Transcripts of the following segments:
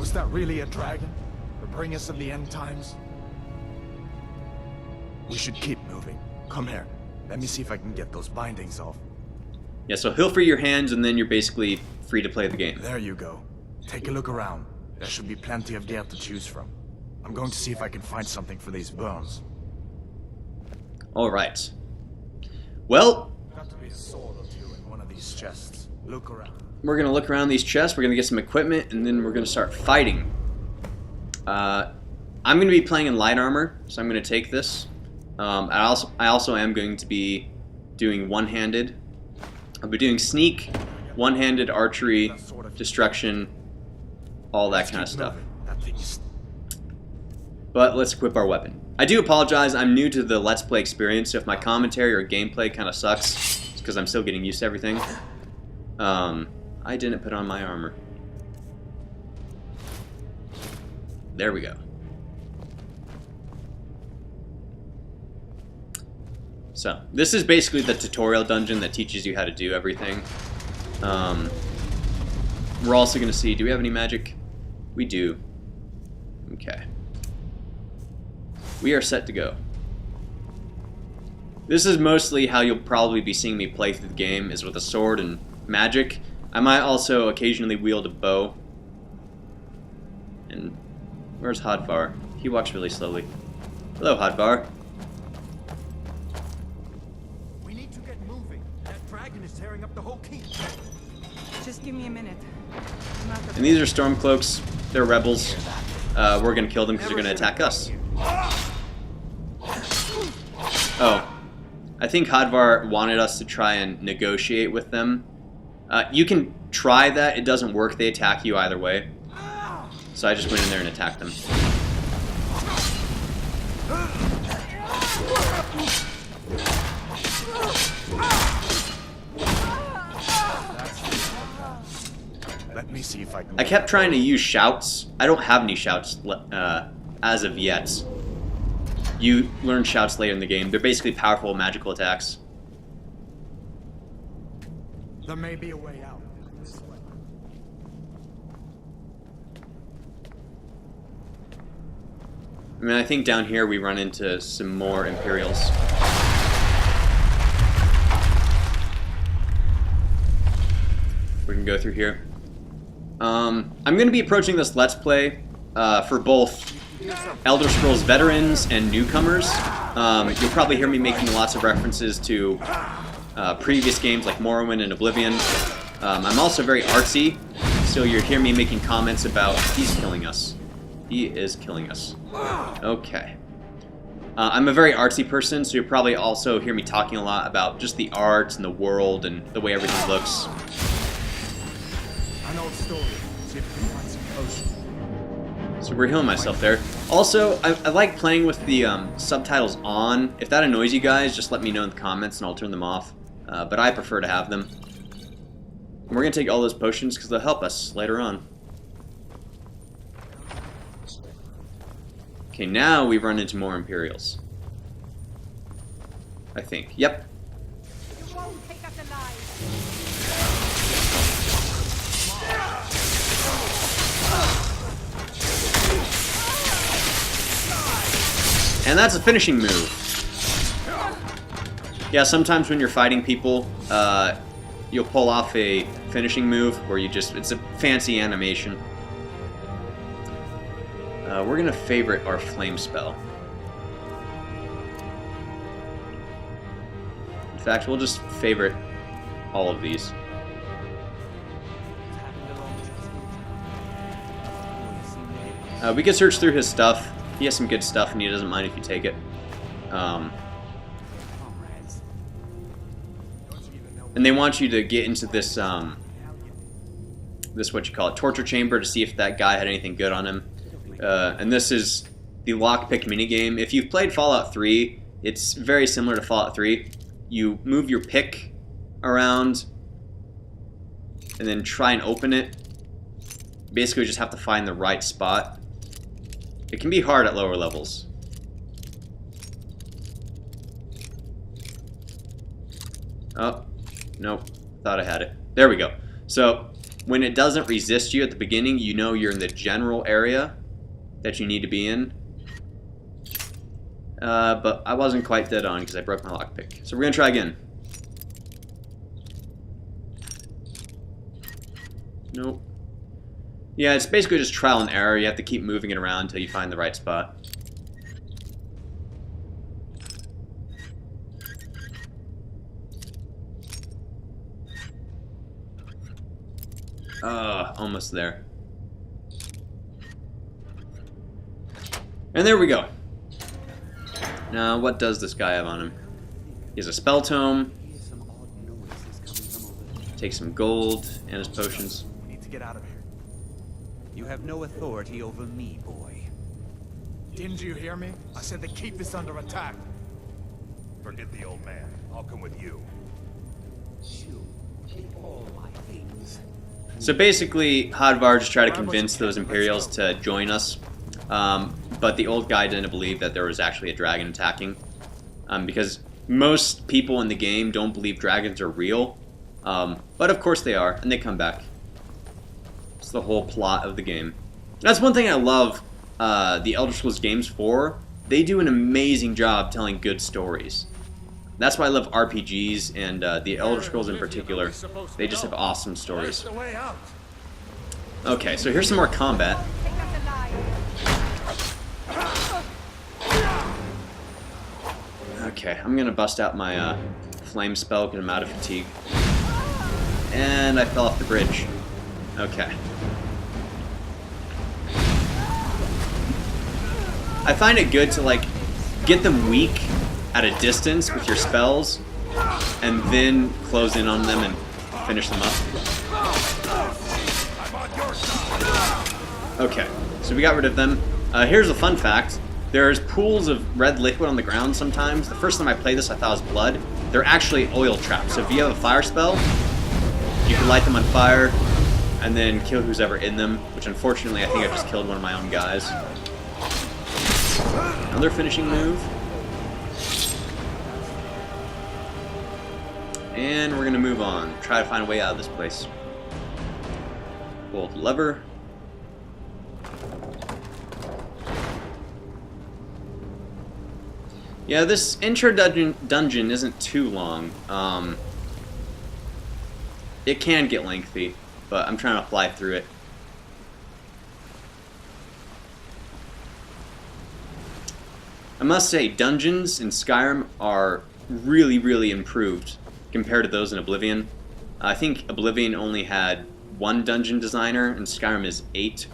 Was that really a dragon? To bring us in the end times? We should keep moving. Come here. Let me see if I can get those bindings off. Yeah, so he'll free your hands, and then you're basically free to play the game. There you go. Take a look around. There should be plenty of gear to choose from. I'm going to see if I can find something for these burns. Alright. Well, Got to be a sword or two in one of these chests. Look around. we're going to look around these chests, we're going to get some equipment, and then we're going to start fighting. I'm going to be playing in light armor, so I'm going to take this. I also am going to be doing one-handed. I'll be doing sneak, one-handed archery, destruction, all that kind of stuff. But let's equip our weapon. I do apologize, I'm new to the Let's Play experience, so if my commentary or gameplay kind of sucks, it's because I'm still getting used to everything. I didn't put on my armor. There we go. So, this is basically the tutorial dungeon that teaches you how to do everything. We're also going to see, do we have any magic? We do. Okay. We are set to go. This is mostly how you'll probably be seeing me play through the game, is with a sword and magic. I might also occasionally wield a bow. And where's Hodvar? He walks really slowly. Hello, Hodvar. We need to get moving. That dragon is tearing up the whole keep. Just give me a minute. And these are Stormcloaks. They're rebels. We're gonna kill them because they're gonna attack us. Oh. I think Hodvar wanted us to try and negotiate with them. You can try that. It doesn't work. They attack you either way. So I just went in there and attacked them. Let me see if I can... I kept trying to use shouts. I don't have any shouts as of yet. You learn shouts later in the game. They're basically powerful magical attacks. There may be a way out. This way. I mean, I think down here we run into some more Imperials. We can go through here. I'm going to be approaching this Let's Play for both Elder Scrolls veterans and newcomers. You'll probably hear me making lots of references to previous games like Morrowind and Oblivion. I'm also very artsy, so you'll hear me making comments about he's killing us. He is killing us. Okay. I'm a very artsy person, so you'll probably also hear me talking a lot about just the art and the world and the way everything looks. An old story. See if we can find some potion. So we're healing myself there. Also, I like playing with the subtitles on. If that annoys you guys, just let me know in the comments and I'll turn them off. But I prefer to have them. And we're going to take all those potions because they'll help us later on. Okay, now we've run into more Imperials. I think. Yep. You won't take us alive. And that's a finishing move. Yeah, sometimes when you're fighting people, you'll pull off a finishing move where you just, it's a fancy animation. We're going to favorite our flame spell. In fact, we'll just favorite all of these. We can search through his stuff. He has some good stuff and he doesn't mind if you take it. And they want you to get into this, this what you call it, torture chamber to see if that guy had anything good on him. And this is the lockpick minigame. If you've played Fallout 3, it's very similar to Fallout 3. You move your pick around and then try and open it. Basically, you just have to find the right spot. It can be hard at lower levels. Oh, nope. Thought I had it. There we go. So, when it doesn't resist you at the beginning, you know you're in the general area that you need to be in. But I wasn't quite dead on because I broke my lockpick. So we're going to try again. Nope. Yeah, it's basically just trial and error. You have to keep moving it around until you find the right spot. Almost there. And there we go. Now, what does this guy have on him? He has a spell tome. Take some gold and his potions. We need to get out of here. You have no authority over me, boy. Didn't you hear me? I said the keep is under attack. Forget the old man. I'll come with you. So basically, Hadvar just tried to convince those Imperials to join us, but the old guy didn't believe that there was actually a dragon attacking, because most people in the game don't believe dragons are real, but of course they are, and they come back. It's the whole plot of the game. That's one thing I love the Elder Scrolls games for. They do an amazing job telling good stories. That's why I love RPGs, and the Elder Scrolls in particular. They just have awesome stories. Okay, so here's some more combat. Take us alive. Okay, I'm gonna bust out my flame spell because I'm out of fatigue. And I fell off the bridge. Okay. I find it good to, like, get them weak at a distance with your spells, and then close in on them and finish them up. Okay, so we got rid of them. Here's a fun fact. There's pools of red liquid on the ground sometimes. The first time I played this, I thought it was blood. They're actually oil traps. So if you have a fire spell, you can light them on fire and then kill who's ever in them, which unfortunately I think I just killed one of my own guys. Another finishing move. And we're gonna move on. Try to find a way out of this place. Pull the lever. Yeah, this intro dungeon isn't too long. It can get lengthy, but I'm trying to fly through it. I must say, dungeons in Skyrim are really, really improved compared to those in Oblivion. I think Oblivion only had one dungeon designer, and Skyrim is 8. And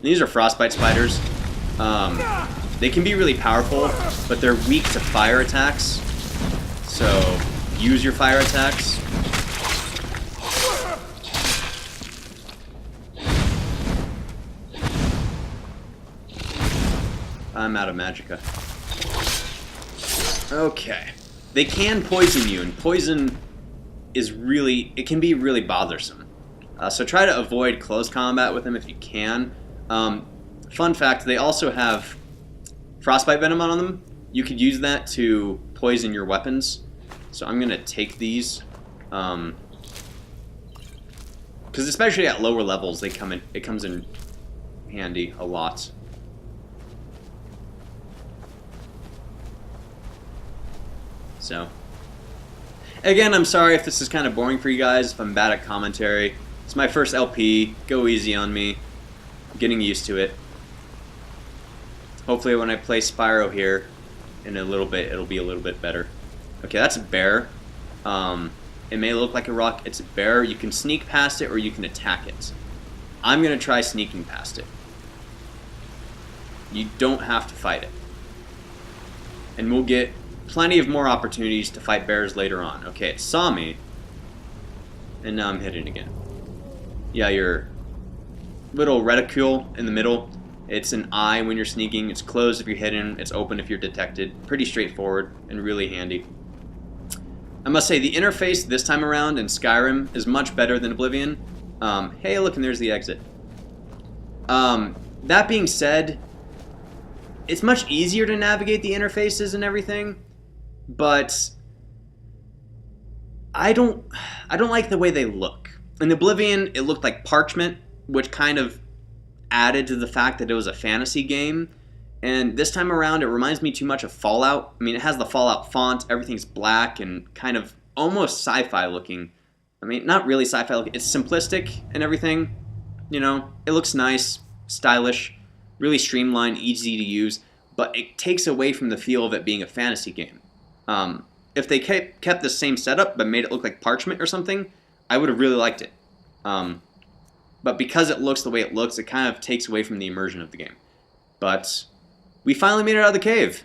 these are frostbite spiders. They can be really powerful, but they're weak to fire attacks. So, use your fire attacks. I'm out of magicka. Okay. They can poison you, and poison is really, it can be really bothersome. So try to avoid close combat with them if you can. Fun fact, they also have frostbite venom on them. You could use that to poison your weapons. So I'm gonna take these. Because especially at lower levels, it comes in handy a lot. So, again, I'm sorry if this is kind of boring for you guys, if I'm bad at commentary. It's my first LP. Go easy on me. I'm getting used to it. Hopefully when I play Spyro here in a little bit, it'll be a little bit better. Okay, that's a bear. It may look like a rock. It's a bear. You can sneak past it or you can attack it. I'm going to try sneaking past it. You don't have to fight it. And we'll get plenty of more opportunities to fight bears later on. Okay, it saw me. And now I'm hidden again. Yeah, your little reticule in the middle. It's an eye when you're sneaking. It's closed if you're hidden. It's open if you're detected. Pretty straightforward and really handy. I must say, the interface this time around in Skyrim is much better than Oblivion. Hey, look, and there's the exit. That being said, it's much easier to navigate the interfaces and everything, but I don't like the way they look. In Oblivion, it looked like parchment, which kind of added to the fact that it was a fantasy game. And this time around, it reminds me too much of Fallout. I mean, it has the Fallout font, everything's black and kind of almost sci-fi looking. I mean, not really sci-fi looking, it's simplistic and everything. You know, it looks nice, stylish, really streamlined, easy to use, but it takes away from the feel of it being a fantasy game. If they kept the same setup but made it look like parchment or something, I would have really liked it. But because it looks the way it looks, it kind of takes away from the immersion of the game. But we finally made it out of the cave.